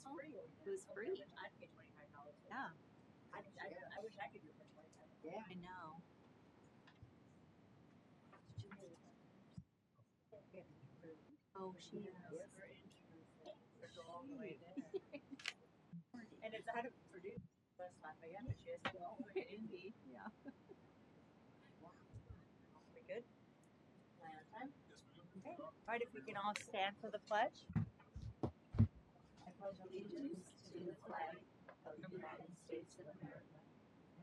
was free. It was free. I'd pay $25. Yeah, I wish I could do it for $25. yeah, I know. Oh, she is. There's all the way there. And it's out of Purdue, West Lafayette, but she has to go all the way to Indy. Yeah. We good? Plan on time? Okay. All right, if we can all stand for the pledge. I pledge allegiance to the flag of the United States of America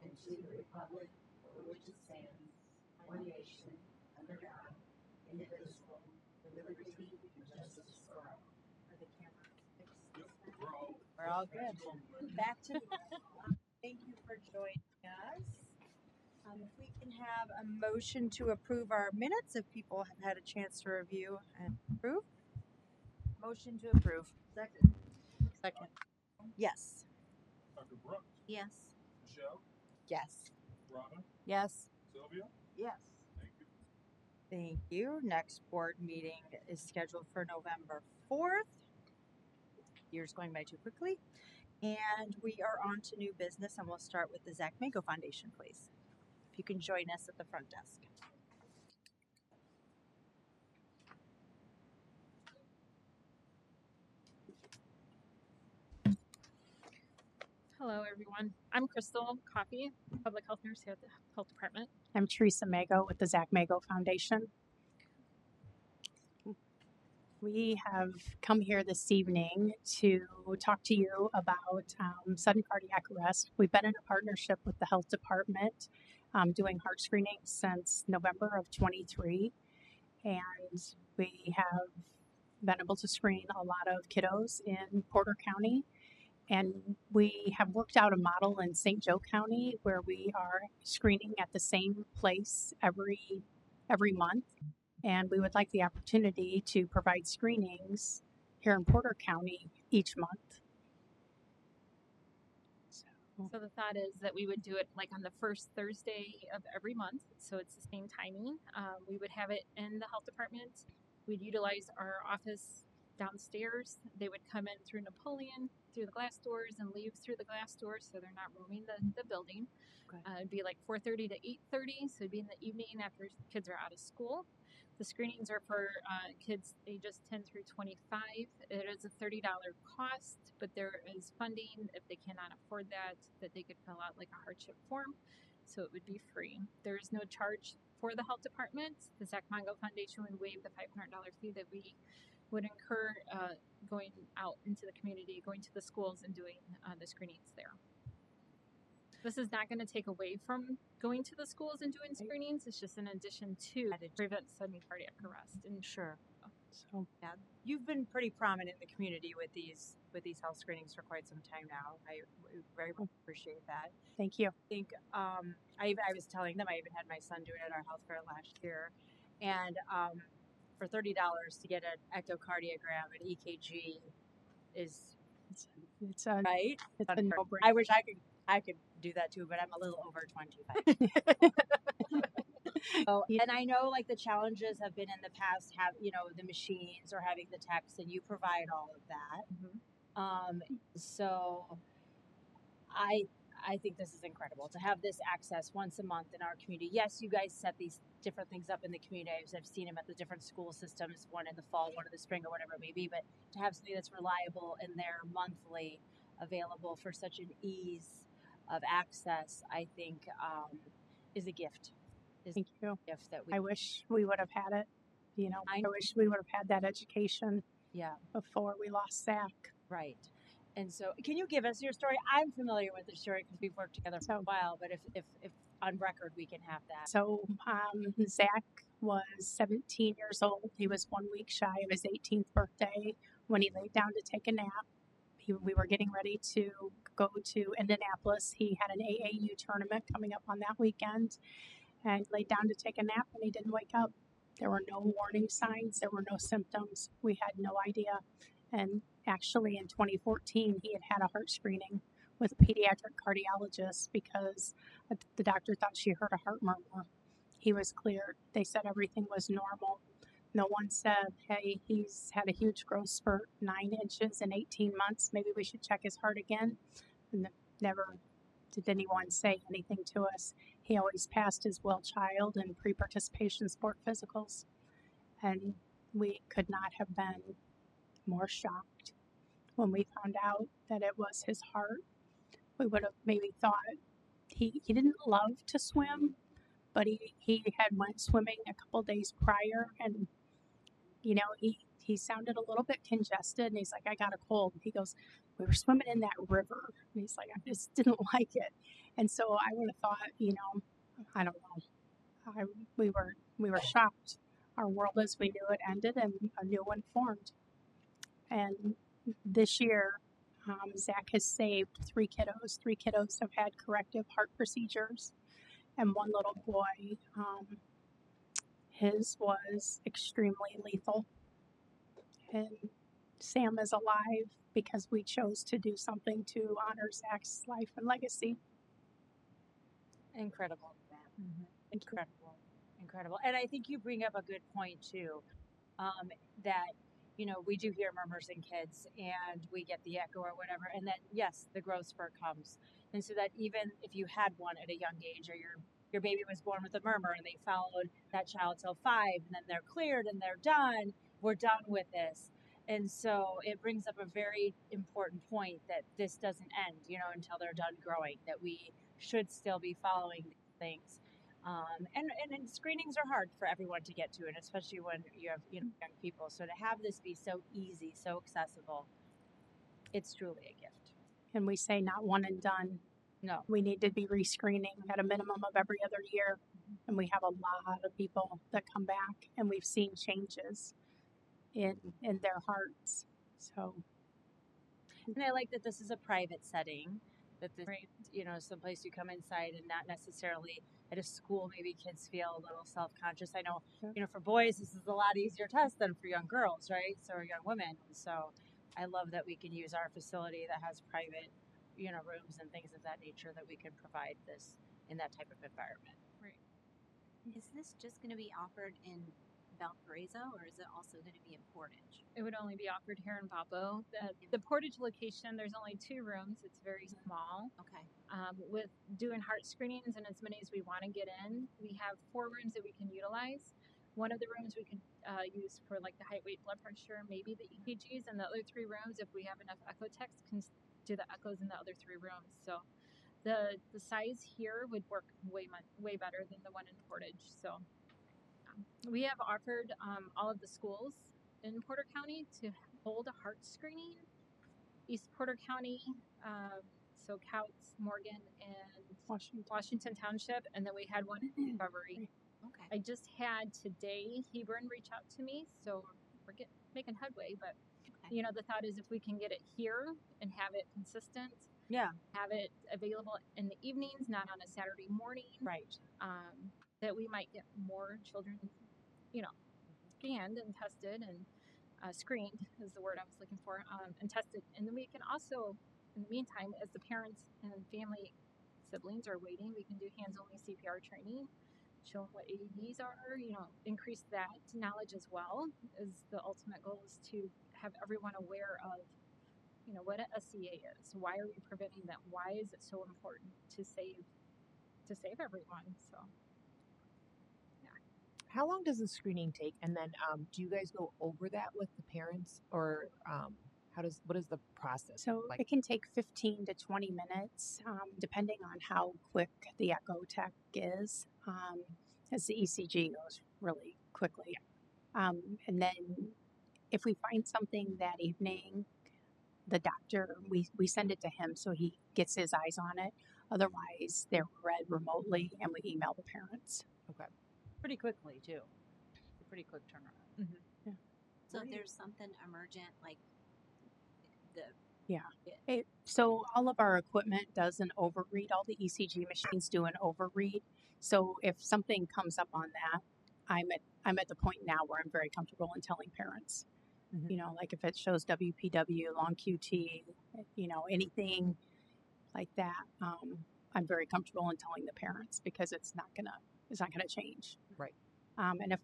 and to the republic for which it stands, one nation, under God, indivisible, with liberty and justice for all. For the camera. We're all good. Back to thank you for joining us. If we can have a motion to approve our minutes, if people have had a chance to review and approve. Motion to approve. Second. Second. Yes. Dr. Brooks, Yes. Michelle, Yes. Rhonda, Yes. Sylvia, Yes. thank you. Thank you. Next board meeting is scheduled for November 4th. Year's going by too quickly. And we are on to new business, and we'll start with the Zach Mango Foundation, please. If you can join us at the front desk. Hello, everyone. I'm Crystal Coffey, public health nurse here at the health department. I'm Teresa Mago with the Zach Mago Foundation. We have come here this evening to talk to you about sudden cardiac arrest. We've been in a partnership with the health department doing heart screening since November of 23, and we have been able to screen a lot of kiddos in Porter County. And we have worked out a model in St. Joe County where we are screening at the same place every month. And we would like the opportunity to provide screenings here in Porter County each month. So the thought is that we would do it like on the first Thursday of every month. So it's the same timing. We would have it in the health department. We'd utilize our office downstairs. They would come in through Napoleon, through the glass doors, and leave through the glass doors, so they're not roaming the building. Okay. It'd be like 4:30 to 8:30, so it'd be in the evening after kids are out of school. The screenings are for kids ages 10 through 25. It is a $30 cost, but there is funding if they cannot afford that they could fill out like a hardship form, so it would be free. There is no charge for the health department. The Zach Mango Foundation would waive the $500 fee that we would incur going out into the community, going to the schools and doing the screenings there. This is not going to take away from going to the schools and doing screenings. It's just in addition to prevent sudden cardiac arrest. And Sure. So Yeah, you've been pretty prominent in the community with these health screenings for quite some time now. I very much appreciate that. thank you. I think I was telling them I even had my son do it at our health fair last year, and for $30 to get an echocardiogram and EKG is It's a right. it's a no-brainer. I wish I could do that too, but I'm a little over 25. So, and I know like the challenges have been in the past, have the machines or having the techs, and you provide all of that. So I think this is incredible to have this access once a month in our community. Yes, you guys set these different things up in the community. I've seen them at the different school systems, one in the fall, one in the spring, or whatever it may be. But to have something that's reliable and they're monthly available for such an ease of access, I think is a gift. Thank you. Gift that I wish we would have had it. I wish we would have had that education yeah, before we lost Zach. right. And so, can you give us your story? I'm familiar with the story because we've worked together for a while. But if on record we can have that. So Zach was 17 years old. He was 1 week shy of his 18th birthday when he laid down to take a nap. We were getting ready to go to Indianapolis. He had an AAU tournament coming up on that weekend, and laid down to take a nap, and he didn't wake up. There were no warning signs. There were no symptoms. We had no idea. And actually, in 2014, he had a heart screening with a pediatric cardiologist because the doctor thought she heard a heart murmur. He was cleared. They said everything was normal. No one said, hey, he's had a huge growth spurt, 9 inches in 18 months. Maybe we should check his heart again. And never did anyone say anything to us. He always passed his well child in pre participation sport physicals. And we could not have been more shocked when we found out that it was his heart. We would have maybe thought he didn't love to swim, but he had went swimming a couple days prior, and you know he sounded a little bit congested, and he's like, I got a cold. He goes, we were swimming in that river, and he's like, I just didn't like it. And so I would have thought, I don't know, we were shocked. Our world as we knew it ended, and a new one formed. And this year, Zach has saved 3 kiddos. 3 kiddos have had corrective heart procedures, and one little boy, his was extremely lethal. And Sam is alive because we chose to do something to honor Zach's life and legacy. Incredible. Incredible. Incredible. And I think you bring up a good point too. That, we do hear murmurs in kids and we get the echo or whatever. And then, yes, the growth spurt comes. And so that even if you had one at a young age, or your baby was born with a murmur and they followed that child till 5 and then they're cleared and they're done, we're done with this. And so it brings up a very important point that this doesn't end, until they're done growing, that we should still be following these things. And screenings are hard for everyone to get to, and especially when you have young people. So to have this be so easy, so accessible, it's truly a gift. And we say not one and done. No. We need to be rescreening at a minimum of every other year. And we have a lot of people that come back, and we've seen changes in their hearts. So, and I like that this is a private setting, that this, someplace you come inside and not necessarily at a school. Maybe kids feel a little self-conscious. I know, for boys, this is a lot easier test than for young girls, right? So, or young women. So I love that we can use our facility that has private, rooms and things of that nature, that we can provide this in that type of environment. Right. Is this just going to be offered in Valparaiso, or is it also going to be in Portage? It would only be offered here in Valpo. The Portage location, there's only 2 rooms. It's very small. Okay. With doing heart screenings and as many as we want to get in, we have 4 rooms that we can utilize. One of the rooms we could use for like the height, weight, blood pressure, maybe the EKGs, and the other 3 rooms, if we have enough echo techs, can do the echoes in the other 3 rooms. So the size here would work way better than the one in Portage. So we have offered all of the schools in Porter County to hold a heart screening. East Porter County, so Couts, Morgan, and Washington Township, and then we had one in Discovery. Okay. I just had today Hebron reach out to me, so we're making headway. But the thought is, if we can get it here and have it consistent, have it available in the evenings, not on a Saturday morning, right? That we might get more children, scanned and tested and screened is the word I was looking for, and tested. And then we can also, in the meantime, as the parents and family siblings are waiting, we can do hands-only CPR training, show them what AEDs are, increase that knowledge as well. As the ultimate goal is to have everyone aware of, what a SCA is. Why are we preventing them? Why is it so important to save everyone? So. How long does the screening take? And then do you guys go over that with the parents, or what is the process? So like? It can take 15 to 20 minutes, depending on how quick the echo tech is, as the ECG goes really quickly. And then if we find something that evening, the doctor, we send it to him so he gets his eyes on it. Otherwise, they're read remotely, and we email the parents. Okay. Pretty quickly too. Pretty quick turnaround. Mm-hmm. Yeah. So if there's something emergent, like So all of our equipment does an overread. All the ECG machines do an overread. So if something comes up on that, I'm at the point now where I'm very comfortable in telling parents. Mm-hmm. Like if it shows WPW, long QT, anything like that, I'm very comfortable in telling the parents, because it's not gonna change. Right. And if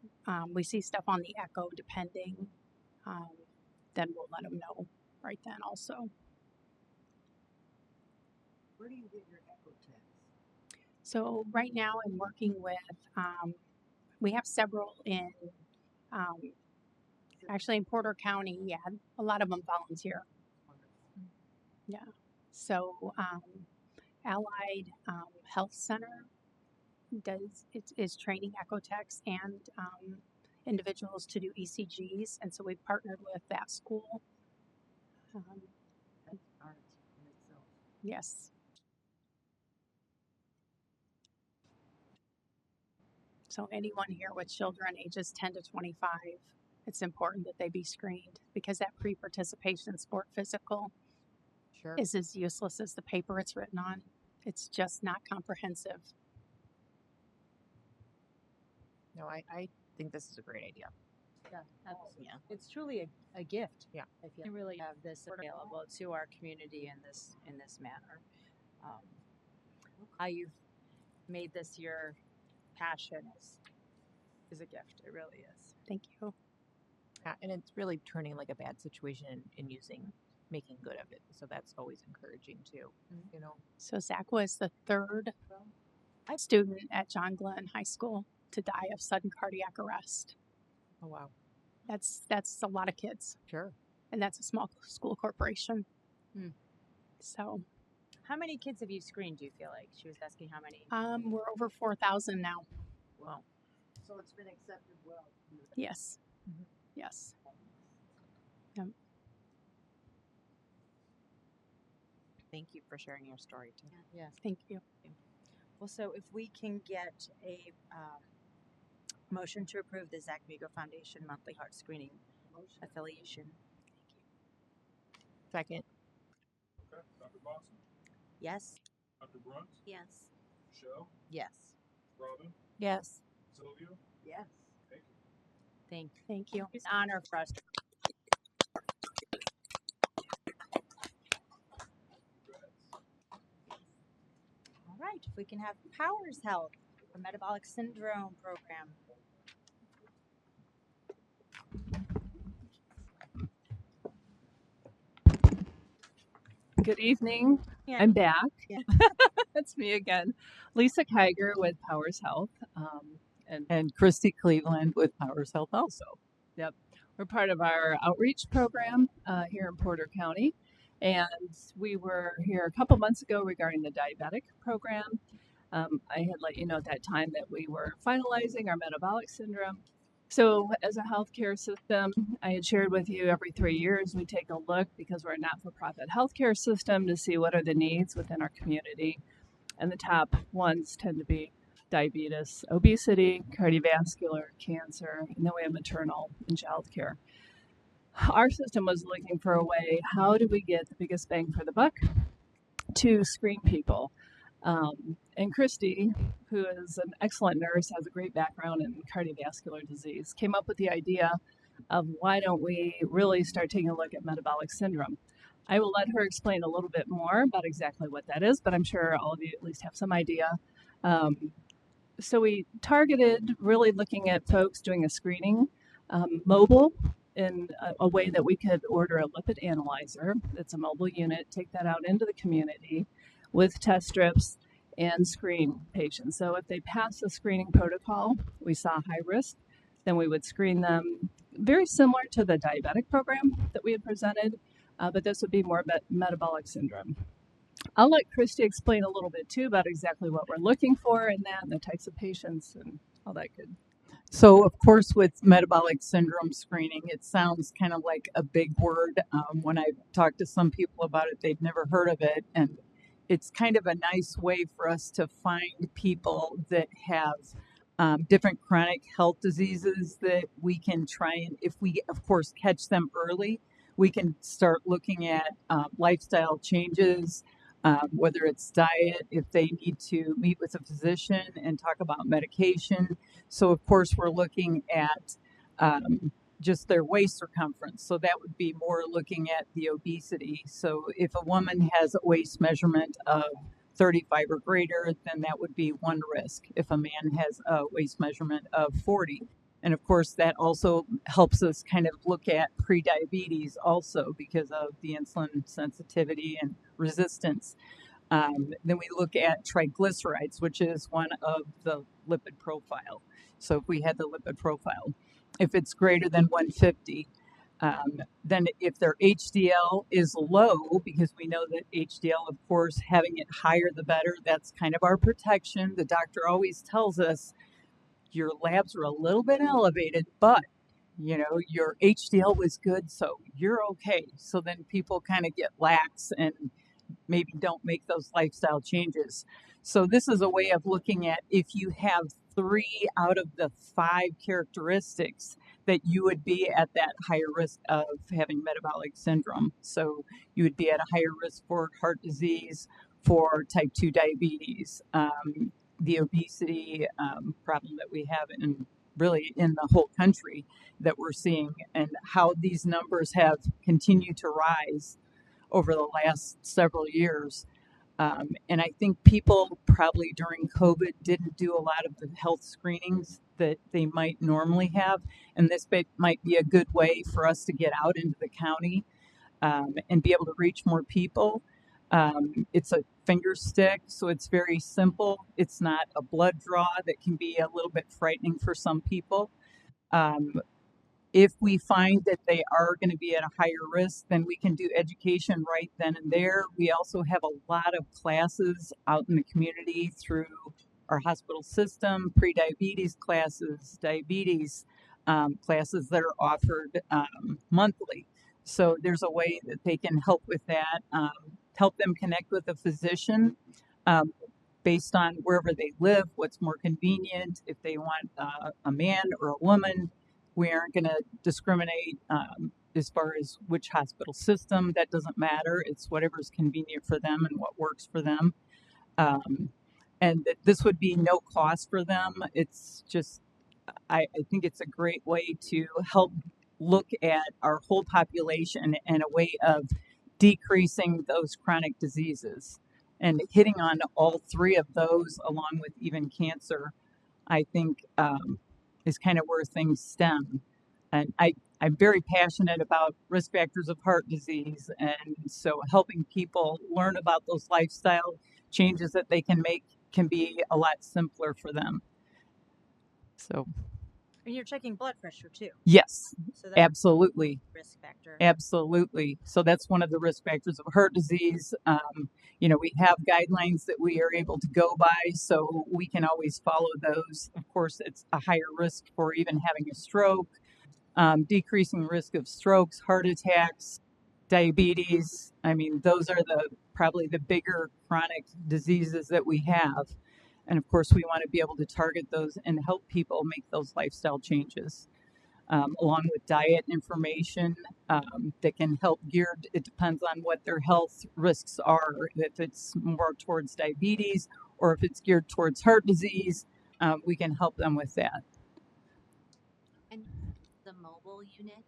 we see stuff on the echo, depending, then we'll let them know right then also. Where do you get your echo tests? So right now I'm working with, we have several in, actually in Porter County. Yeah, a lot of them volunteer. Yeah. So Allied Health Center is training echo techs and individuals to do ECGs, and so we've partnered with that school. That's art in itself. Yes. So anyone here with children ages 10 to 25, it's important that they be screened because that pre-participation sport physical Sure. is as useless as the paper it's written on. It's just not comprehensive. No, I think this is a great idea. Yeah, absolutely. Yeah. It's truly a gift. Yeah. I feel really have this available to our community in this manner. How you've made this your passion is a gift. It really is. Thank you. Yeah, and it's really turning like a bad situation and making good of it. So that's always encouraging too. You know. So Zach was the third student at John Glenn High School to die of sudden cardiac arrest. Oh wow. That's a lot of kids, Sure. and that's a small school corporation. Hmm. So How many kids have you screened? Do you feel like she was asking how many? we're over 4,000 now. Wow. So it's been accepted well. Yes. Mhm. Yes. Thank you for sharing your story too. Yes. Thank you. Well, so if we can get a motion to approve the Zach Migo Foundation monthly heart screening affiliation. Second. Okay, Dr. Boston, Yes. Dr. Brunt, Yes. Michelle, Yes. Robin, Yes. Sylvia, Yes. thank you. Thank you. It's an honor for us. All right, if we can have Powers Health, a metabolic syndrome program. Good evening. Yeah. I'm back. Yeah. That's me again. Lisa Kiger with Powers Health. And Christy Cleveland with Powers Health also. We're part of our outreach program here in Porter County. And we were here a couple months ago regarding the diabetic program. I had let you know at that time that we were finalizing our metabolic syndrome. So as a healthcare system, I had shared with you every 3 years we take a look, because we're a not-for-profit healthcare system, to see what are the needs within our community. And the top ones tend to be diabetes, obesity, cardiovascular, cancer, and then we have maternal and child care. Our system was looking for a way, how do we get the biggest bang for the buck to screen people? And Christy, who is an excellent nurse, has a great background in cardiovascular disease, came up with the idea of why don't we really start taking a look at metabolic syndrome. I will let her explain a little bit more about exactly what that is, but I'm sure all of you at least have some idea. So we targeted really looking at folks doing a screening, mobile, in a way that we could order a lipid analyzer. It's a mobile unit, take that out into the community with test strips and screen patients. So if they pass the screening protocol, we saw high risk, then we would screen them very similar to the diabetic program that we had presented, but this would be more metabolic syndrome. I'll let Christy explain a little bit too about exactly what we're looking for in that and the types of patients and all that good. So, of course, with metabolic syndrome screening, it sounds kind of like a big word. When I've talked to some people about it, they've never heard of it. And it's kind of a nice way for us to find people that have different chronic health diseases that we can try and, if we, of course, catch them early, we can start looking at lifestyle changes, whether it's diet, if they need to meet with a physician and talk about medication. So, of course, we're looking at just their waist circumference. So that would be more looking at the obesity. So if a woman has a waist measurement of 35 or greater, then that would be one risk if a man has a waist measurement of 40. And of course, that also helps us kind of look at prediabetes also because of the insulin sensitivity and resistance. Then we look at triglycerides, which is one of the lipid profile. So if we had the lipid profile, if it's greater than 150, then if their HDL is low, because we know that HDL, of course, having it higher the better, that's kind of our protection. The doctor always tells us your labs are a little bit elevated, but your HDL was good, so you're okay. So then people kind of get lax and maybe don't make those lifestyle changes. So this is a way of looking at if you have 3 out of the 5 characteristics that you would be at that higher risk of having metabolic syndrome. So you would be at a higher risk for heart disease, for type 2 diabetes, the obesity problem that we have in the whole country that we're seeing, and how these numbers have continued to rise over the last several years. And I think people probably during COVID didn't do a lot of the health screenings that they might normally have. And this might be a good way for us to get out into the county and be able to reach more people. It's a finger stick, so it's very simple. It's not a blood draw that can be a little bit frightening for some people. If we find that they are going to be at a higher risk, then we can do education right then and there. We also have a lot of classes out in the community through our hospital system, pre-diabetes classes, diabetes classes that are offered monthly. So there's a way that they can help with that, help them connect with a physician based on wherever they live, what's more convenient, if they want a man or a woman. We aren't going to discriminate as far as which hospital system. That doesn't matter. It's whatever's convenient for them and what works for them. And this would be no cost for them. It's just, I think it's a great way to help look at our whole population and a way of decreasing those chronic diseases. And hitting on all 3 of those, along with even cancer, I think is kind of where things stem. And I'm very passionate about risk factors of heart disease. And so helping people learn about those lifestyle changes that they can make can be a lot simpler for them. So, And you're checking blood pressure too. yes, So that's absolutely. a risk factor. Absolutely. So that's one of the risk factors of heart disease. We have guidelines that we are able to go by, so we can always follow those. Of course, it's a higher risk for even having a stroke, decreasing risk of strokes, heart attacks, diabetes. I mean, those are probably the bigger chronic diseases that we have. And of course, we want to be able to target those and help people make those lifestyle changes. Along with diet information that can help geared. It depends on what their health risks are. If it's more towards diabetes or if it's geared towards heart disease, we can help them with that. And the mobile unit?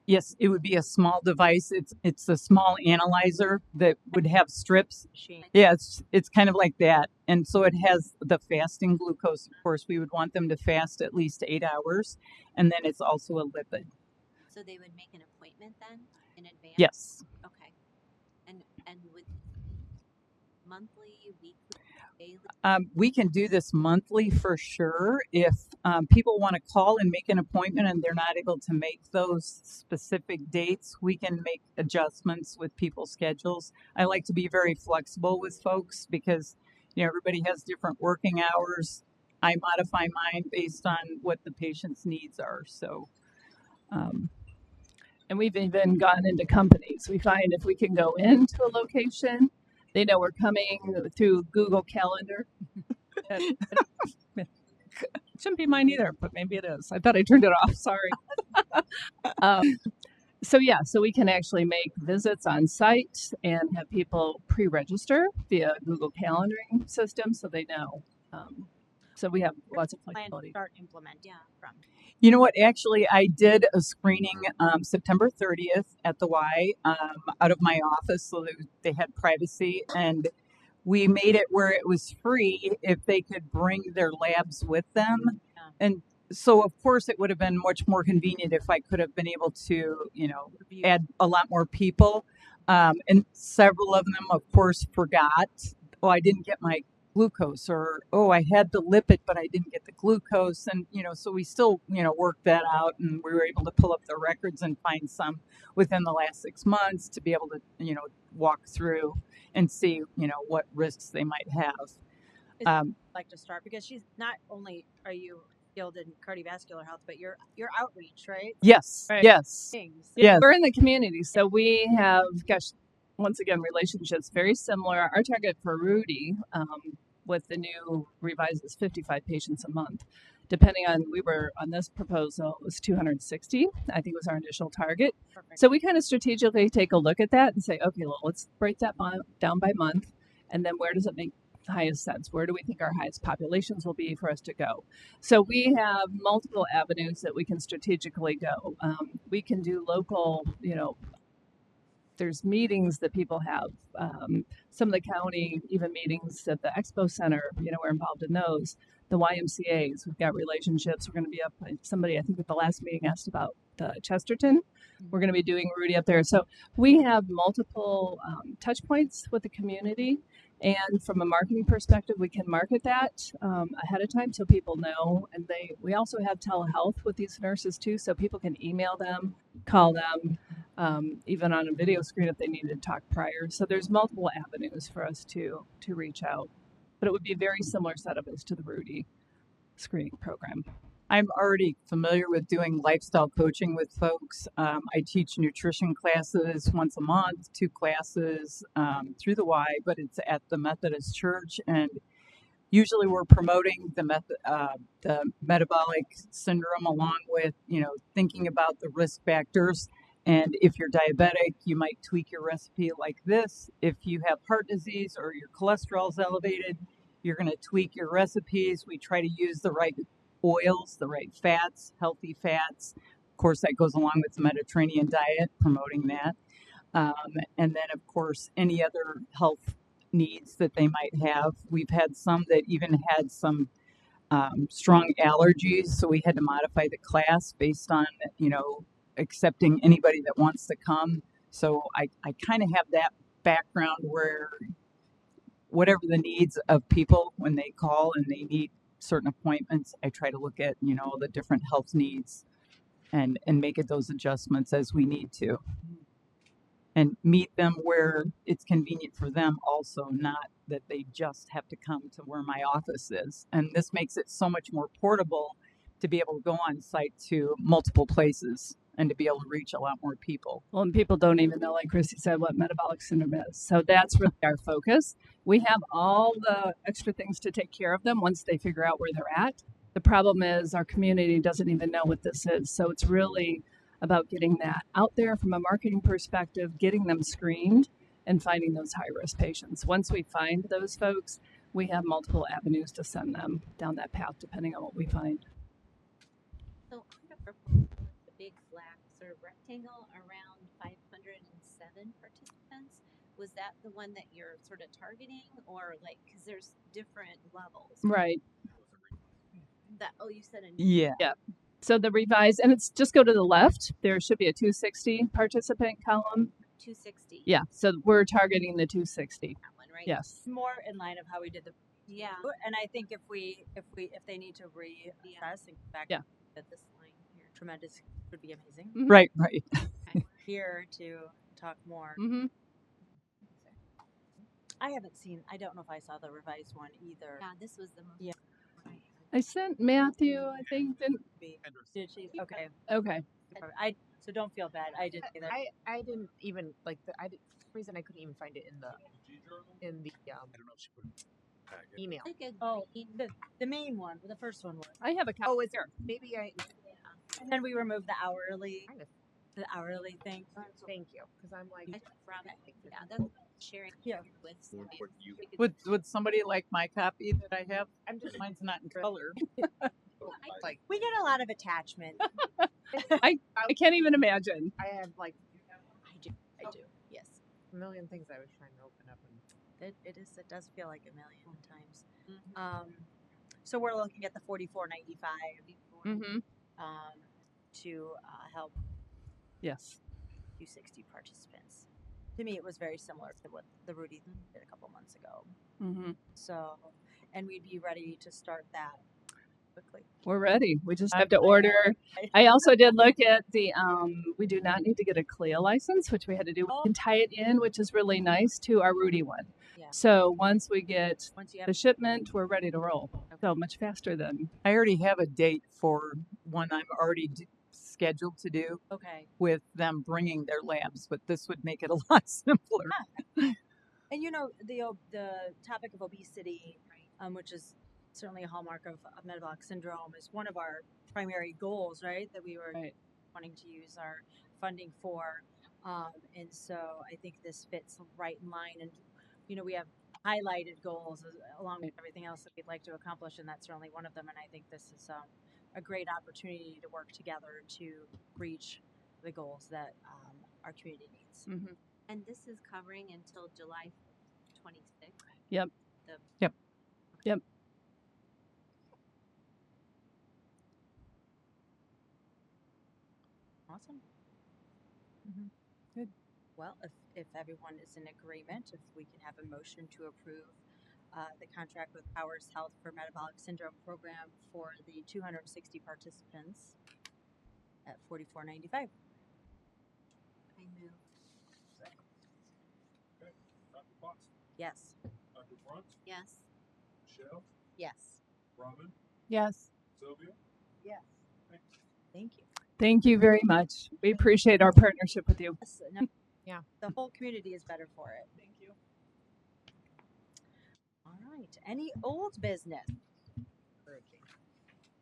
Yes, it would be a small device. It's a small analyzer that would have strips. Yeah, it's kind of like that. And so it has the fasting glucose. Of course, we would want them to fast at least 8 hours. And then it's also a lipid. So they would make an appointment then in advance? Yes. Okay. And with monthly, weekly, daily? We can do this monthly for sure. If people want to call and make an appointment and they're not able to make those specific dates, we can make adjustments with people's schedules. I like to be very flexible with folks because everybody has different working hours. I modify mine based on what the patient's needs are. So, And we've even gotten into companies. We find if we can go into a location, they know we're coming through Google Calendar. Shouldn't be mine either, but maybe it is. I thought I turned it off. Sorry. So we can actually make visits on site and have people pre-register via Google calendaring system, so they know. So we have lots of Plan flexibility. to start implementing from. you know what? Actually, I did a screening September 30th at the Y out of my office, so they had privacy. And we made it where it was free if they could bring their labs with them. Yeah. And so, of course, it would have been much more convenient if I could have been able to, add a lot more people. And several of them, of course, forgot. Oh, I didn't get my glucose, or oh, I had the lipid, but I didn't get the glucose. And, so we still, worked that out, and we were able to pull up the records and find some within the last 6 months to be able to, walk through and see, what risks they might have. Like to start because she's not only are you skilled in cardiovascular health, but your outreach, right? Yes, Right. yes, Things. yes. We're in the community, so we have, once again, relationships very similar. Our target for Rudy with the new revised is 55 patients a month. Depending on, we were on this proposal, it was 260, I think was our initial target. Perfect. So we kind of strategically take a look at that and say, okay, well, let's break that down by month. And then where does it make the highest sense? Where do we think our highest populations will be for us to go? So we have multiple avenues that we can strategically go. We can do local, there's meetings that people have. Some of the county, even meetings at the Expo Center, we're involved in those. The YMCA's, we've got relationships. We're going to be up, somebody I think at the last meeting asked about Chesterton. We're going to be doing Rudy up there. So we have multiple touch points with the community. And from a marketing perspective, we can market that ahead of time so people know. And we also have telehealth with these nurses too, so people can email them, call them, even on a video screen if they need to talk prior. So there's multiple avenues for us to reach out. But it would be a very similar setup as to the Rudy screening program. I'm already familiar with doing lifestyle coaching with folks. I teach nutrition classes once a month, 2 classes through the Y, but it's at the Methodist Church. And usually we're promoting the metabolic syndrome along with, thinking about the risk factors. And if you're diabetic, you might tweak your recipe like this. If you have heart disease or your cholesterol is elevated, you're going to tweak your recipes. We try to use the right oils, the right fats, healthy fats. Of course, that goes along with the Mediterranean diet, promoting that. And then, of course, any other health needs that they might have. We've had some that even had some strong allergies, so we had to modify the class based on, accepting anybody that wants to come. So I kind of have that background where whatever the needs of people when they call and they need certain appointments, I try to look at, the different health needs and make it those adjustments as we need to. And meet them where it's convenient for them also, not that they just have to come to where my office is. And this makes it so much more portable to be able to go on site to multiple places and to be able to reach a lot more people. Well, and people don't even know, like Christy said, what metabolic syndrome is. So that's really our focus. We have all the extra things to take care of them once they figure out where they're at. The problem is our community doesn't even know what this is. So it's really about getting that out there from a marketing perspective, getting them screened, and finding those high-risk patients. Once we find those folks, we have multiple avenues to send them down that path, depending on what we find. So on the proposal, the big black sort of rectangle around 507 participants, was that the one that you're sort of targeting, or like, because there's different levels? Right. You said a Yeah. So the revised, and it's just go to the left. There should be a 260 participant column. 260. Yeah. So we're targeting the 260. That one, right? Yes. More in line of how we did the. Yeah. And I think if they need to reassess and back Yeah. at this line here, tremendous would be amazing. Mhm. Right. Here to talk more. Mm-hmm. I haven't seen. I don't know if I saw the revised one either. Yeah, this was the most. Yeah. I sent Matthew, I think. Did she? Okay. Okay. So don't feel bad. I did say that. I didn't even like for some reason I couldn't even find it in the I don't know if she put it in the packet. email. Like a Oh, green- the main one, the first one was. I have a copy. Oh, is there? Maybe I. And then we removed the hourly Kind of. thing. Thank you, because I'm like. I Robin, yeah, that's sharing Yeah. with Or somebody. what you- We could- Would somebody like my copy that I have? I'm just Mine's not in color. like We get a lot of attachment. I can't even imagine. I have like I do. Yes. a million things I was trying to open up and It is. It does feel like a million times. Mhm. So we're looking at the 44.95 Mm-hmm. to help Yes. 260 participants. To me, it was very similar to what the Rudy did a couple months ago. Mm-hmm. So, and we'd be ready to start that quickly. We're ready. We just have to order. I also did look at the, we do not need to get a CLIA license, which we had to do. We can tie it in, which is really nice, to our Rudy one. Yeah. So once we get Once you have the shipment, we're ready to roll. So much faster than. I already have a date for one I'm already scheduled to do okay. with them bringing their labs, but this would make it a lot simpler. And you know the topic of obesity, which is certainly a hallmark of metabolic syndrome, is one of our primary goals, right? That we were Right. wanting to use our funding for, and so I think this fits right in line. And you know, we have highlighted goals along with everything else that we'd like to accomplish, and that's certainly one of them. And I think this is a great opportunity to work together to reach the goals that our community needs. Mm-hmm. And this is covering until July 26th. Yep. The- Yep. Yep. Awesome. Good. Well, if everyone is in agreement, if we can have a motion to approve the contract with Powers Health for Metabolic Syndrome Program for the 260 participants at $44.95. I move. Okay. Dr. Fox, Yes. Dr. Brunt, Yes. Michelle, Yes. Robin, Yes. Sylvia. Yes. Thank you. Thank you very much. We appreciate our partnership with you. Yes, no, Yeah. the whole community is better for it. Thank you. All right. Any old business?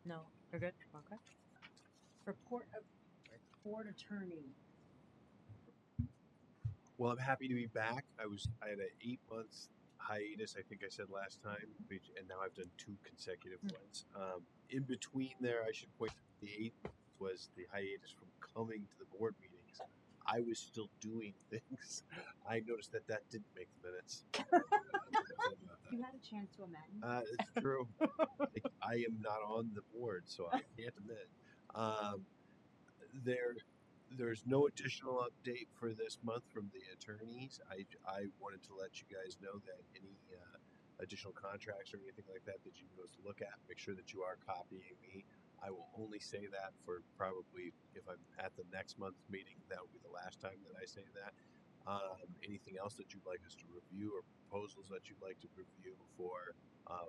No. We're good? Okay. Report of board attorney. Well, I'm happy to be back. I had an 8 months hiatus, I think I said last time, and now I've done 2 consecutive ones. In between there, I should point out the 8 was the hiatus from coming to the board meetings. I was still doing things. I noticed that didn't make the minutes. You had a chance to amend. It's true. I am not on the board, so I can't admit. There's no additional update for this month from the attorneys. I wanted to let you guys know that any additional contracts or anything like that you can go look at, make sure that you are copying me. I will only say that for probably if I'm at the next month's meeting, that will be the last time that I say that. Anything else that you'd like us to review or proposals that you'd like to review for a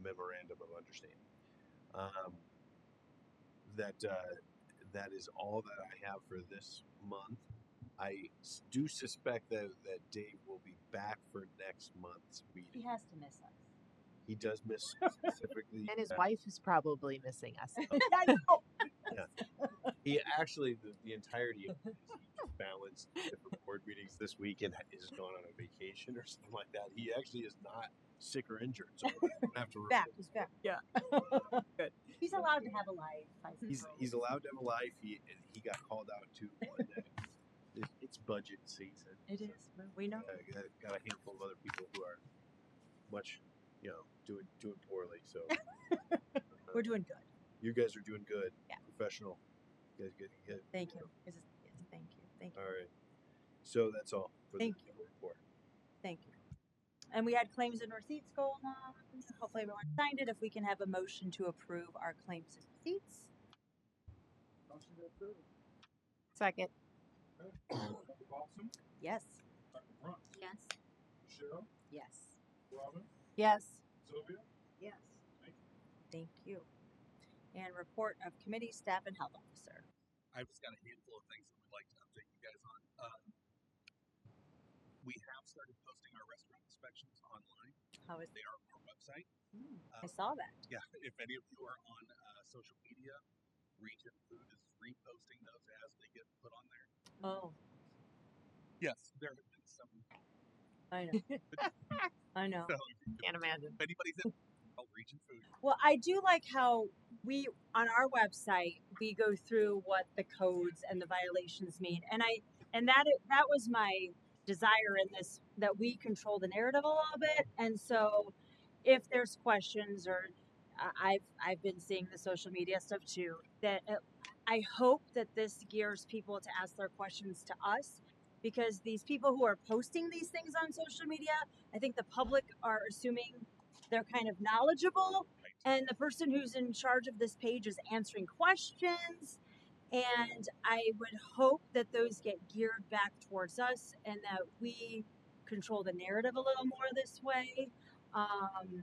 memorandum of understanding. That is all that I have for this month. I do suspect that Dave will be back for next month's He meeting. has to miss us. He does miss specifically. And his wife is probably missing us. He actually, the entirety of it is he just balanced different board meetings this week and is gone on a vacation or something like that. He actually is not sick or injured, so I don't have to. Back. He's back. Yeah. Good. He's allowed to have a life. I He's suppose. allowed to have a life. He got called out too one day. It's budget season. It is. We know. Got a handful of other people who are much, doing poorly. So We're doing good. you guys are doing good. Yeah. Professional. You guys getting good. Thank you. Thank you. Thank you. All right. So that's all for Thank the report. Thank you. And we had claims and receipts go along. Hopefully everyone signed it. If we can have a motion to approve our claims and receipts. Motion to approve. Second. Okay. Dr. Paulson, Yes. Dr. Brunt, Yes. Michelle, Yes. Robin, Yes. Sylvia. Yes. Thank you. And report of committee, staff, and health officer. I've just got a handful of things that we'd like to update you guys on. We have started posting our restaurant inspections online. How is They are on our website. I saw that. Yeah, if any of you are on social media, Region Food is reposting those as they get put on there. Oh, Yes, there have been some. I know. I know. So, Can't imagine. if anybody's in Region Food, Well, I do like how we on our website we go through what the codes and the violations mean, and that was my desire in this that we control the narrative a little bit, and so if there's questions or I've been seeing the social media stuff too. That I hope that this gears people to ask their questions to us, because these people who are posting these things on social media, I think the public are assuming they're kind of knowledgeable, and the person who's in charge of this page is answering questions. And I would hope that those get geared back towards us and that we control the narrative a little more this way. I will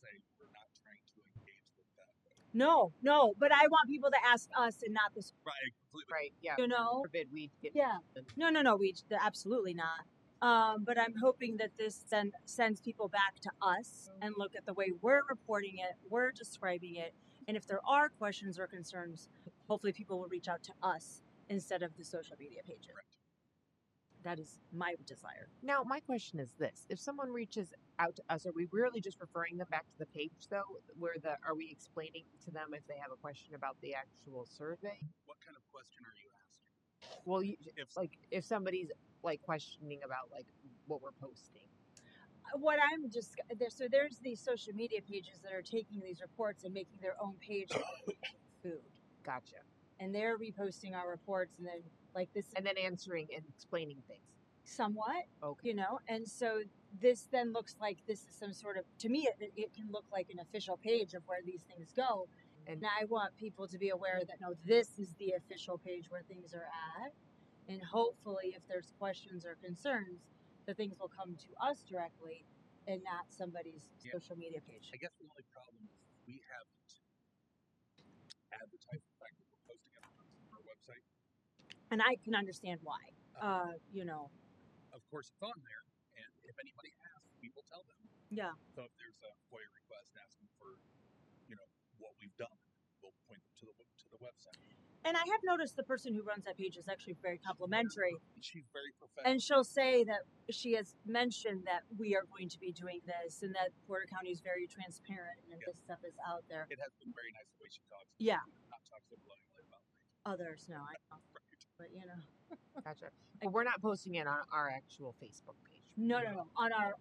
say we're not trying to engage with that. No, but I want people to ask us and not this, Right, completely. Right. Yeah. you know? Forbid we get. Yeah. No, absolutely not. But I'm hoping that this then sends people back to us and look at the way we're reporting it, we're describing it, and if there are questions or concerns, hopefully people will reach out to us instead of the social media pages. That is my desire. Now, my question is this: if someone reaches out to us, are we really just referring them back to the page, though? Are we explaining to them if they have a question about the actual survey? What kind of question are you asking? Well, if somebody's like questioning about like what we're posting. What I'm just there, so there's these social media pages that are taking these reports and making their own page for food. Gotcha. And they're reposting our reports, and then like this, and then answering and explaining things. Somewhat, okay. You know, and so this then looks like this is some sort of, to me, it can look like an official page of where these things go. And I want people to be aware that no, this is the official page where things are at. And hopefully, if there's questions or concerns, the things will come to us directly and not somebody's social media page. I guess the only problem is we haven't advertised the fact that we're posting it on our website. And I can understand why. You know. Of course, it's on there, and if anybody asks, we will tell them. Yeah. So if there's a FOIA request asking for, what we've done, we'll point them to the website. And I have noticed the person who runs that page is actually very complimentary. She's very professional. And she'll say that she has mentioned that we are going to be doing this and that Porter County is very transparent and this stuff is out there. It has been very nice the way she talks. Yeah. Not talk so glowingly about things. Others, no, I don't. But Gotcha. But we're not posting it on our actual Facebook page. No. On our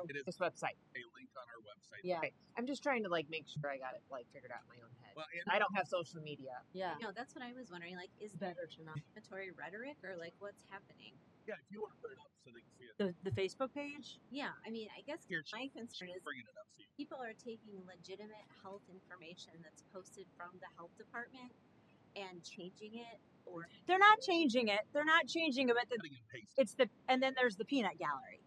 It is this website. a link on our website. Yeah. Okay. I'm just trying to make sure I got it figured out in my own head. Well, I don't have social media. Yeah. That's what I was wondering. Like, is better to not inflammatory rhetoric or like what's happening? Yeah, if you want to put it up so they can see it. The Facebook page? Yeah, I mean, I guess Here, my concern is bringing it up so you people are taking legitimate health information that's posted from the health department and changing it, or They're not changing it. But cutting and pasting. it's and then there's the peanut gallery,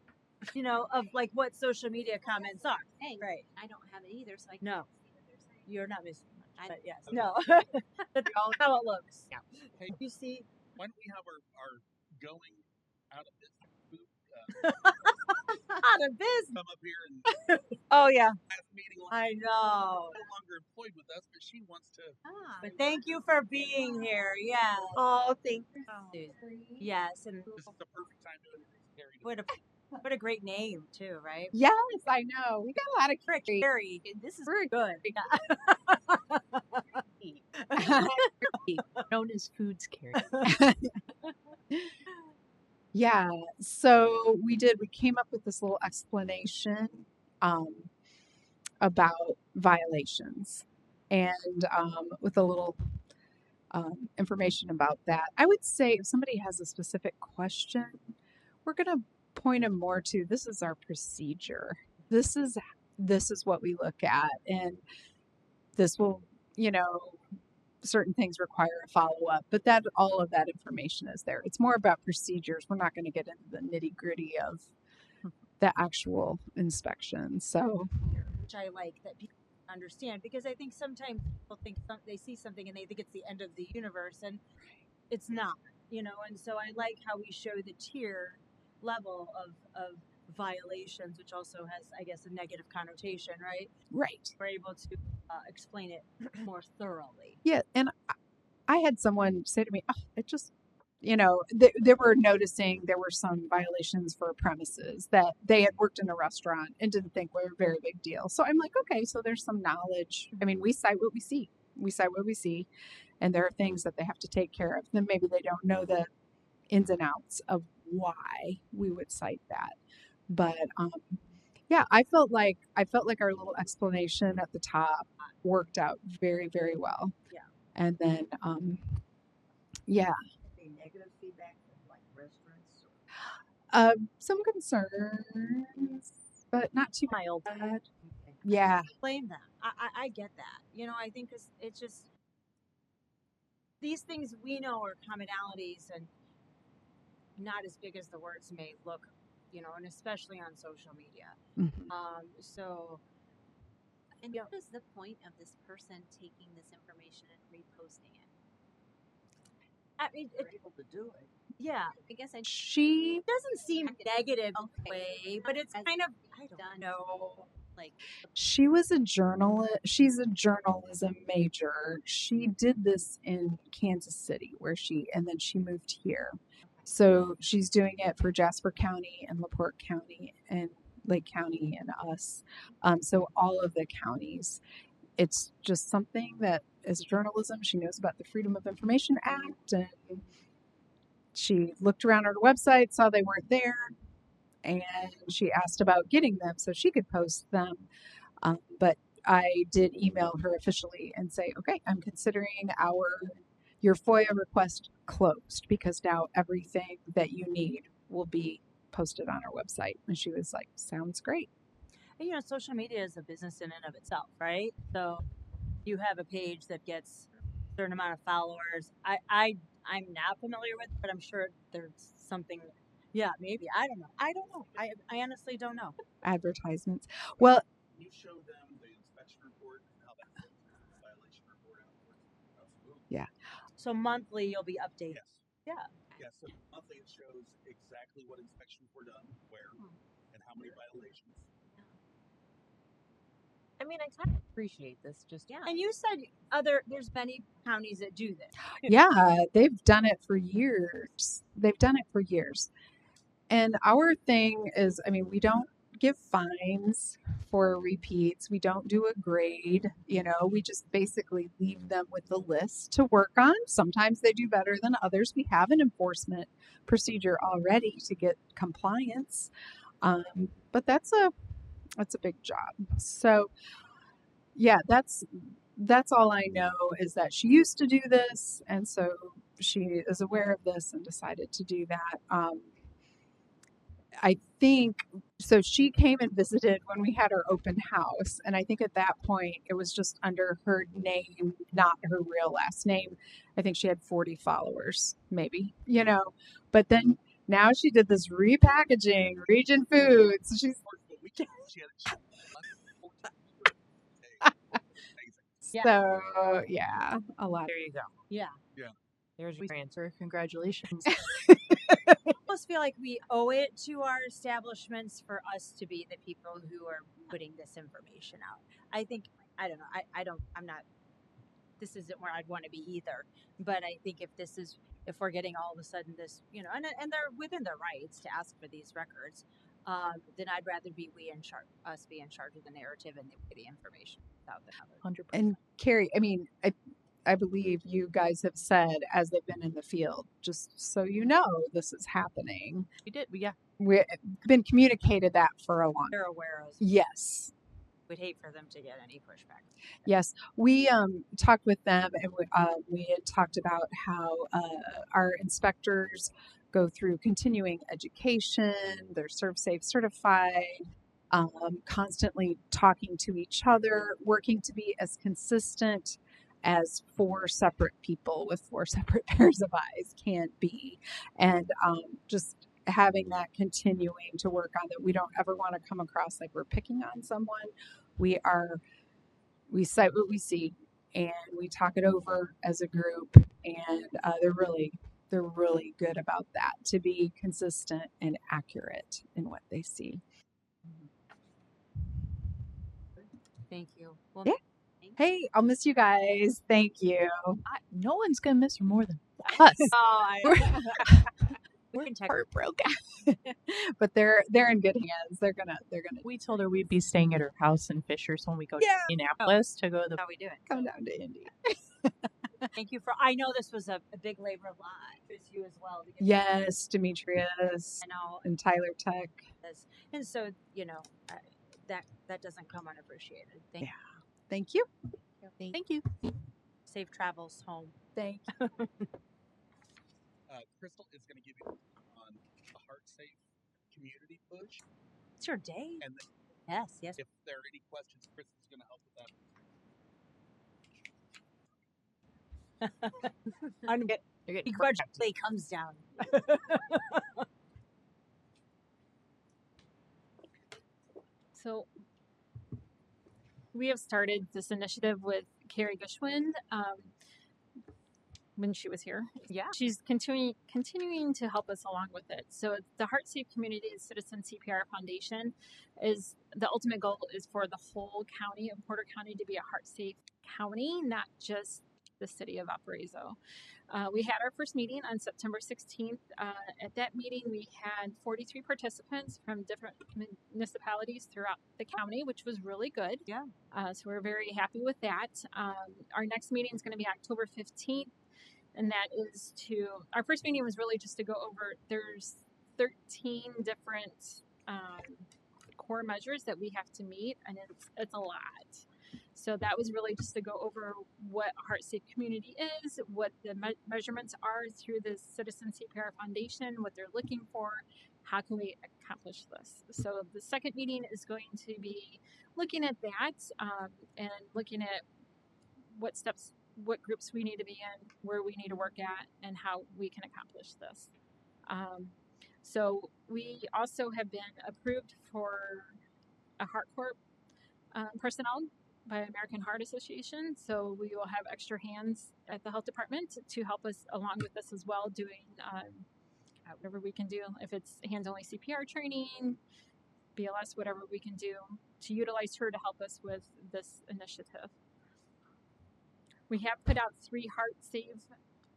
of like what social media comments are. hey, Right. I don't have it either, so I No. can't see what they're saying. You're not missing much, I- but yes. No. That's how it looks. Yeah. Hey, You see? why don't we have our going out of business food Out of business. come up here and Oh yeah. last meeting I know. no longer employed with us, but she wants to. But thank you for being here. Yeah. Oh, thank you. Yes, and This is the perfect time to introduce Carrie. what a great name too, right? Yes, I know. We got a lot of Rick great. Carey. This is very good. Known as Foods Carry. Yeah. So we came up with this little explanation about violations and with a little information about that. I would say if somebody has a specific question, we're going to point them more to this is our procedure. This is what we look at, and this will, certain things require a follow-up, but all of that information is there. It's more about procedures. We're not going to get into the nitty-gritty of the actual inspection. So, Which I like that people understand, because I think sometimes people think they see something and they think it's the end of the universe, and it's not, and so I like how we show the tier level of violations, which also has, I guess, a negative connotation, right? right. We're able to explain it more thoroughly. Yeah, and I had someone say to me, "Oh, it just, they were noticing there were some violations for premises that they had worked in a restaurant and didn't think were a very big deal." So I'm like, okay, so there's some knowledge. I mean, we cite what we see. And there are things that they have to take care of. Then maybe they don't know the ins and outs of why we would cite that. But yeah, I felt like our little explanation at the top worked out very, very well. Yeah. And then yeah, Any negative feedback from like restaurants? some concerns, but not too mild. Okay. Yeah. Blame them. I get that. You know, I think it's just these things we know are commonalities and not as big as the words may look, you know, and especially on social media. Mhm. So And Yeah. what is the point of this person taking this information and reposting it? I mean, We're able to do it. yeah, I guess I She it doesn't seem negative in Okay. a way, but it's As kind of I done. don't know. like She was a journalist. She's a journalism major. She did this in Kansas City, and then she moved here. So she's doing it for Jasper County and LaPorte County and Lake County and us. So all of the counties. It's just something that, as journalism, she knows about the Freedom of Information Act, and she looked around her website, saw they weren't there, and she asked about getting them so she could post them. But I did email her officially and say, okay, I'm considering your FOIA request closed because now everything that you need will be posted on our website. And she was like, sounds great. And, you know, social media is a business in and of itself, right? So you have a page that gets a certain amount of followers. I'm not familiar with, but I'm sure there's something. Yeah, maybe I don't know. I honestly don't know. Advertisements. Well, You show them the inspection report and how that flows into the violation report afterwards. Absolutely. yeah. So monthly you'll be updated. Yes. Yeah. Yeah. So monthly it shows exactly what inspections were done, where, and how many violations. I mean, I kind of appreciate this. Just yeah. And you said there's many counties that do this. Yeah, they've done it for years. And our thing is, I mean, we don't give fines for repeats. We don't do a grade. We just basically leave them with the list to work on. Sometimes they do better than others. We have an enforcement procedure already to get compliance. But that's a big job. So yeah, that's all I know is that she used to do this, and so she is aware of this and decided to do that. I think so. She came and visited when we had our open house, and I think at that point it was just under her name, not her real last name. I think she had 40 followers, maybe, But then now she did this repackaging, Region Foods. She's so yeah, a lot. there you go. Yeah. Yeah. There's your answer. Congratulations. I almost feel like we owe it to our establishments for us to be the people who are putting this information out. I think I don't know. I'm not. This isn't where I'd want to be either. But I think if we're getting all of a sudden this, and they're within their rights to ask for these records, then I'd rather us be in charge of the narrative and the information without the other. 100%. And Carrie, I mean, I believe you guys have said as they've been in the field, just so you know, this is happening. We did. Yeah. We've been communicated that for a long time. They're aware of. Yes. We'd hate for them to get any pushback. Yes, we talked with them, and we had talked about how our inspectors go through continuing education. They're ServSafe certified, constantly talking to each other, working to be as consistent as 4 separate people with 4 separate pairs of eyes can be, and just having that continuing to work on that. We don't ever want to come across like we're picking on someone. We cite what we see, and we talk it over as a group, and they're really good about that, to be consistent and accurate in what they see. Thank you. Well, Yeah. Hey, I'll miss you guys. Thank you. No one's gonna miss her more than us. We're Heartbroken, but they're in good hands. They're gonna. We told her we'd be staying at her house in Fishers when we go Yeah. to Indianapolis to go to the How we doing? Come down to Indy. Thank you for. I know this was a big labor of love for you as well. To get Yes, Demetrius I know and Tyler Tech. this, and so that doesn't come unappreciated. Thank Thank you. you. Thank you. Safe travels home. Thank you. Crystal is going to give you on the Heart Safe community push. It's your day. And then Yes. if there are any questions, Crystal's going to help with that. Begrudgingly comes down. So we have started this initiative with Carrie Gushwind when she was here. Yeah. She's continuing to help us along with it. So the Heart Safe Community Citizen CPR Foundation is the ultimate goal is for the whole county of Porter County to be a heart safe county, not just the city of Valparaiso. We had our first meeting on September 16th. At that meeting, we had 43 participants from different municipalities throughout the county, which was really good. Yeah. So we're very happy with that. Our next meeting is going to be October 15th. And that is our first meeting was really just to go over, there's 13 different core measures that we have to meet, and it's a lot. So that was really just to go over what a Heart Safe Community is, what the measurements are through the Citizen CPR Foundation, what they're looking for, how can we accomplish this. So the second meeting is going to be looking at that and looking at what groups we need to be in, where we need to work at, and how we can accomplish this. So we also have been approved for a Heart Corp personnel by American Heart Association. So we will have extra hands at the health department to help us along with this as well, doing whatever we can do. If it's hands-only CPR training, BLS, whatever we can do to utilize her to help us with this initiative. We have put out 3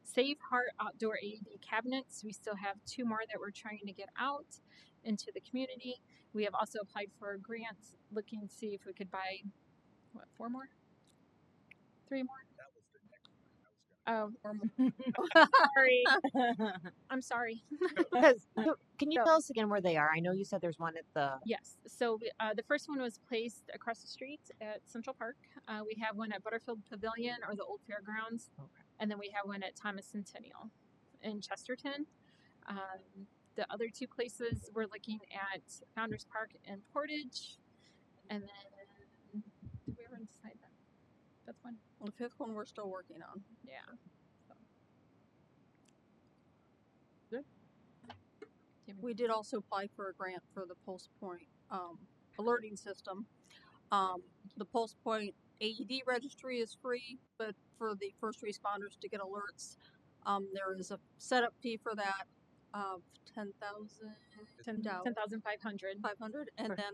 Save Heart outdoor AED cabinets. We still have 2 more that we're trying to get out into the community. We have also applied for a grant looking to see if we could buy, 4 more? 3 more? That was the next one I was Oh, or more. Sorry. I'm sorry. Can you tell us again where they are? I know you said there's one at the. Yes. So the first one was placed across the street at Central Park. We have one at Butterfield Pavilion or the Old Fairgrounds. Okay. And then we have one at Thomas Centennial in Chesterton. The other 2 places we're looking at Founders Park and Portage. And then, did we ever decide that? That's one? The 5th one we're still working on. Yeah. So. Good. We did also apply for a grant for the Pulse Point alerting system. The Pulse Point AED registry is free, but for the first responders to get alerts, there is a setup fee for that of $10,500, and then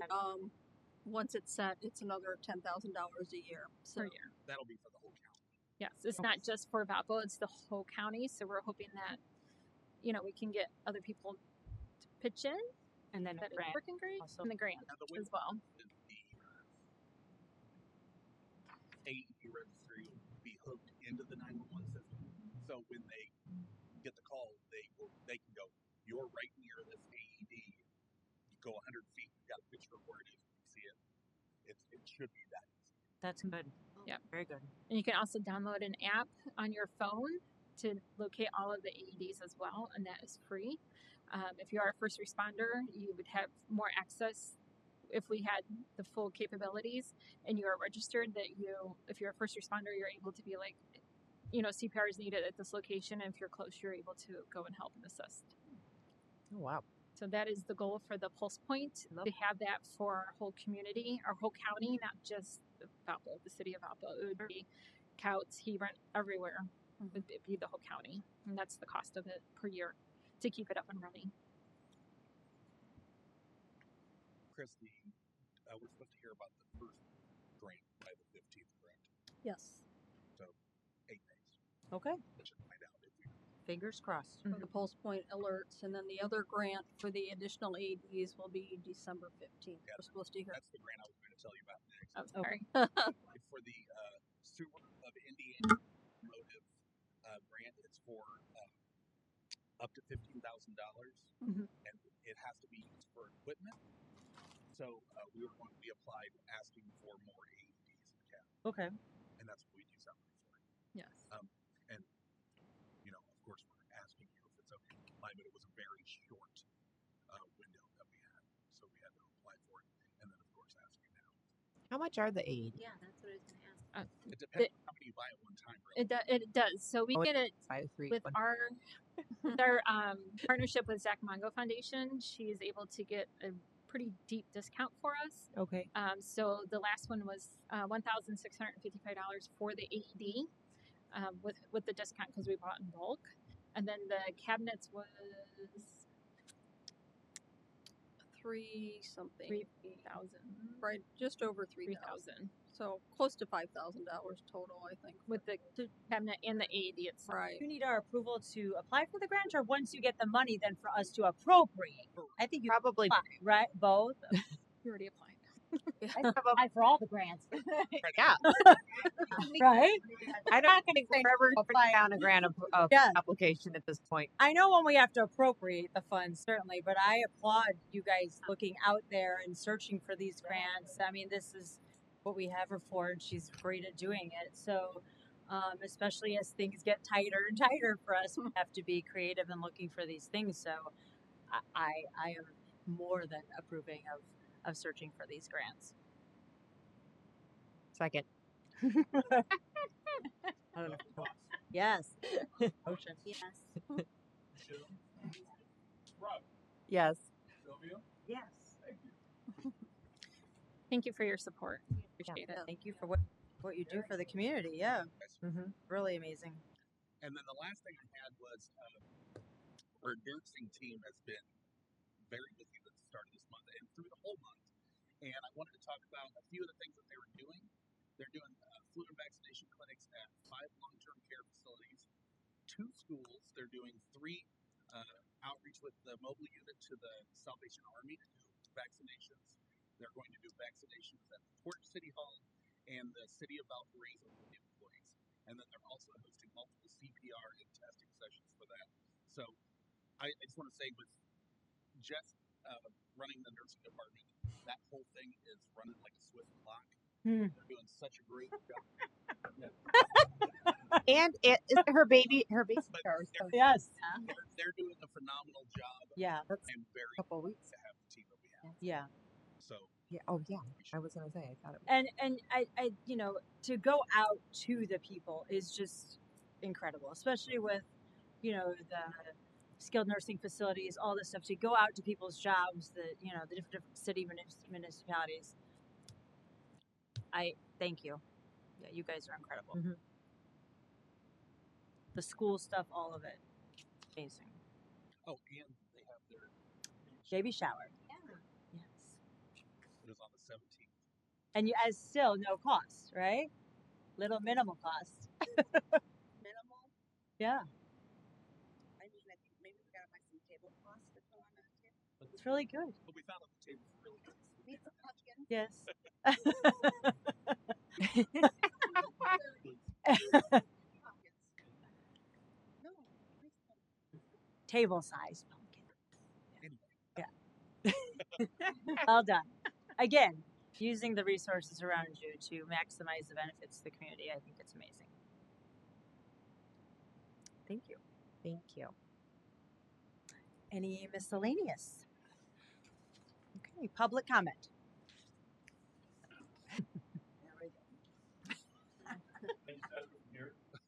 once it's set, it's another $10,000 a year. So per year. That'll be for the whole county. Yes, it's not just for Valpo; it's the whole county. So we're hoping that we can get other people to pitch in, And then that a grant. is working great, also. and the grant Now, the way as well. the AED registry will be hooked into the 911 system. So when they get the call, they can go, you're right near this AED. You go 100 feet, you got a picture of where it is, you see it. It should be that easy. That's good. Yeah. Very good. And you can also download an app on your phone to locate all of the AEDs as well, and that is free. If you are a first responder, you would have more access if we had the full capabilities and you are registered that if you're a first responder, you're able to be like, CPR is needed at this location. And if you're close, you're able to go and help and assist. Oh, wow. So that is the goal for the Pulse Point, to have that for our whole community, our whole county, not just Valpo, the city of Valpo. It would be Couts, Hebron, everywhere. It would be the whole county. And that's the cost of it per year to keep it up and running. Christy, we're supposed to hear about the first grant by the 15th, correct? yes, So 8 days. Okay. We should find out if we. Fingers crossed. for the Pulse Point alerts, and then the other grant for the additional AEDs will be December 15th. Yeah, We're supposed to hear. That's the grant I was going to tell you about next. Oh, sorry. For the sewer of Indiana Motive for up to $15,000, Mhm. and it has to be used for equipment. So we applied asking for more AEDs in the cabin, Okay. and that's what we use that money for. Yes. And of course, we're asking you if it's okay to apply, but it was a very short window that we had, so we had to apply for it, and then of course ask you now. How much are the AEDs? Yeah, that's what I was gonna ask. It depends on how many you buy at one time. Really. It does. So we Oh, get it Buy 3. with our partnership with Zach Mongo Foundation. She is able to get a pretty deep discount for us. Okay. So the last one was $1,655 for the AED with the discount because we bought in bulk, and then the cabinets was 3-something. 3,000. Right, just over 3,000. So close to $5,000 total, I think. With the cabinet and the AED itself. Right. You need our approval to apply for the grant, or once you get the money, then for us to appropriate. I think you Probably apply, right? Both. You already applied. I apply for all the grants, Yeah. right? I don't think we're ever putting down a grant Yeah. application at this point. I know when we have to appropriate the funds, certainly, but I applaud you guys looking out there and searching for these grants. I mean, this is what we have her for, and she's great at doing it. So, especially as things get tighter and tighter for us, we have to be creative and looking for these things. So, I am more than approving of searching for these grants. Second. I don't know. Yes. Motion. Yes. Rob, Yes. Sylvia, Yes. thank you. Thank you for your support. We appreciate it. Thank you for what you do for the community. Yeah. Mm-hmm. Really amazing. And then the last thing I had was our nursing team has been very busy at the start of this month and through the whole month. And I wanted to talk about a few of the things that they were doing. They're doing flu and vaccination clinics at 5 long-term care facilities, 2 schools. They're doing 3 outreach with the mobile unit to the Salvation Army to do vaccinations. They're going to do vaccinations at the Port City Hall and the City of Valparaiso for the employees. And then they're also hosting multiple CPR and testing sessions for that. So I just want to say with Jess running the nursing department, that whole thing is running like a Swiss clock. They're doing such a great job. And it is her baby. Yes. They're doing a phenomenal job. Yeah. I'm very Couple weeks. to have the team that we have. Yeah. So Yeah. Oh, yeah. I was gonna say. I thought it. And I to go out to the people is just incredible, especially with the skilled nursing facilities, all this stuff, to go out to people's jobs, the different city municipalities. I thank you. Yeah, you guys are incredible. Mhm. The school stuff, all of it, amazing. oh, and they have their Baby shower. Yeah. Yes. it was on the 17th. And you as still no cost, right? Little minimal cost. Minimal. Yeah. I mean, I think maybe we gotta buy some tablecloths to put on that table. It's really good. But we found out the tables were really nice. Need some pumpkins. Yes. Pumpkins. No, nice pumpkins. Table size pumpkin. Anyway, Yeah. Well done. Again, using the resources around you to maximize the benefits to the community, I think it's amazing. Thank you. Thank you. Any miscellaneous? Okay, public comment.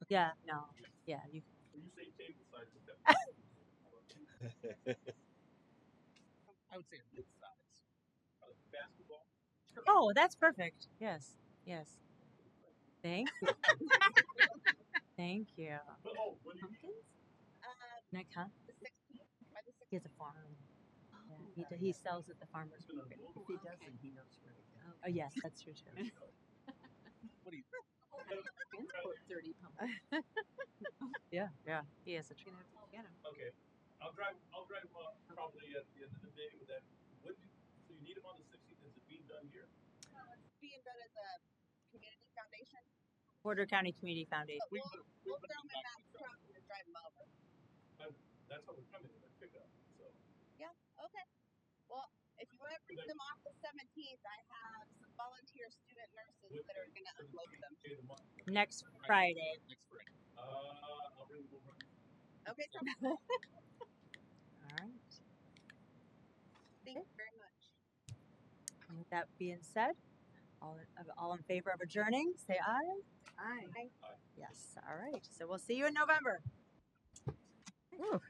Yeah, no. Yeah, you. when you say table size, I would say a mid size. Basketball. Oh, that's perfect. Yes, yes. Thank you. Thank you. But, oh, what do you Pumpkins? Next, huh? The 16th. By the 16th. He has a farm. Yeah, he sells at the farmer's market. If he doesn't, he knows where to go. Oh, yes, that's true too. What do you Transport 30 pumpkins. Yeah, he has a tree. Get him. Okay. I'll drive probably at the end of the day with that. So you need them on the 16th. Is it being done here? It's being done at the community foundation. Porter County Community Foundation. But we'll throw them in Matt's truck and drive them over. That's how we're coming to pick up. So. Yeah. Okay. Well, if you want to bring them off the 17th, I have some volunteer student nurses that are going to unload them. Next Friday. Next Friday. I'll bring them over. Okay. So All right. thank you very much. And with that being said, all in favor of adjourning, say aye. Aye. Yes. All right. So we'll see you in November. Whew.